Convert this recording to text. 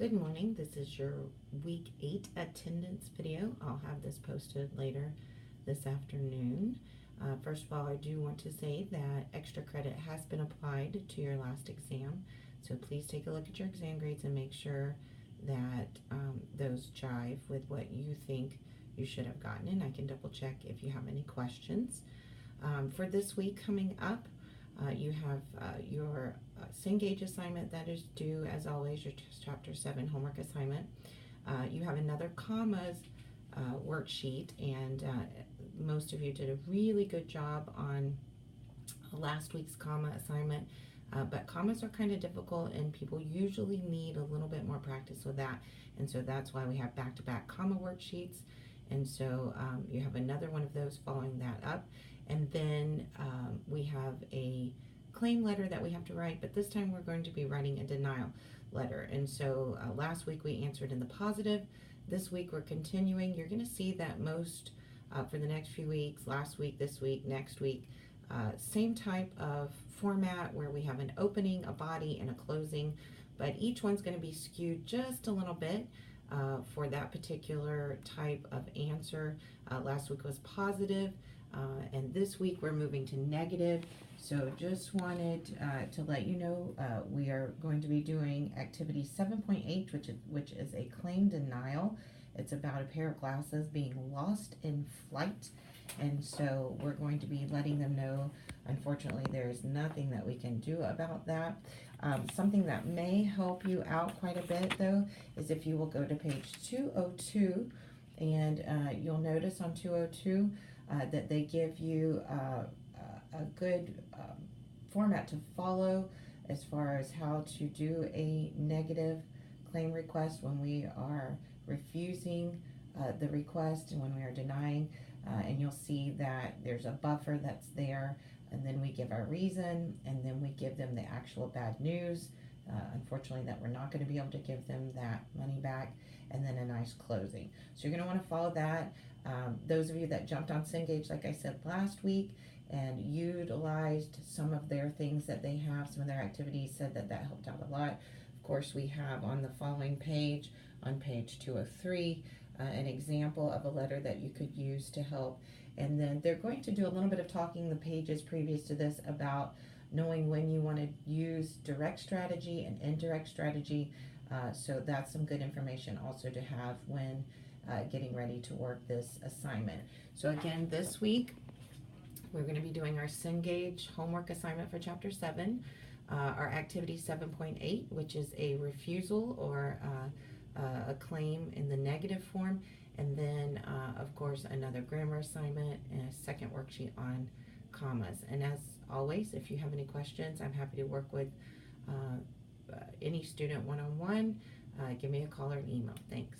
Good morning. This is your week 8 attendance video. I'll have this posted later this afternoon. First of all, I do want to say that extra credit has been applied to your last exam. So please take a look at your exam grades and make sure that those jive with what you think you should have gotten. And I can double check if you have any questions. For this week coming up, you have your Cengage assignment that is due, as always, your Chapter 7 homework assignment. You have another commas worksheet, and most of you did a really good job on last week's comma assignment, but commas are kind of difficult, and people usually need a little bit more practice with that, and so that's why we have back-to-back comma worksheets. And so you have another one of those following that up. And then we have a claim letter that we have to write, but this time we're going to be writing a denial letter. And so last week we answered in the positive. This week we're continuing. You're going to see that most for the next few weeks, last week, this week, next week, same type of format where we have an opening, a body, and a closing, but each one's going to be skewed just a little bit for that particular type of answer. Last week was positive, and this week we're moving to negative. So just wanted to let you know we are going to be doing activity 7.8, which is a claim denial. It's about a pair of glasses being lost in flight, and so we're going to be letting them know, unfortunately, there's nothing that we can do about that. Something that may help you out quite a bit, though, is if you will go to page 202, and you'll notice on 202 that they give you a good format to follow as far as how to do a negative claim request when we are refusing the request and when we are denying. And you'll see that there's a buffer that's there, and then we give our reason, and then we give them the actual bad news, unfortunately, that we're not going to be able to give them that money back, and then a nice closing. So you're going to want to follow that. Those of you that jumped on Cengage, like I said last week, and utilized some of their things that they have, some of their activities, said that helped out a lot. Of course, we have on the following page, on page 203, an example of a letter that you could use to help. And then they're going to do a little bit of talking the pages previous to this about knowing when you want to use direct strategy and indirect strategy. So that's some good information also to have when getting ready to work this assignment. So again, this week we're going to be doing our Cengage homework assignment for Chapter 7, our activity 7.8, which is a refusal or a claim in the negative form, and then of course another grammar assignment and a second worksheet on commas. And as always, if you have any questions, I'm happy to work with any student one-on-one. Give me a call or an email. Thanks.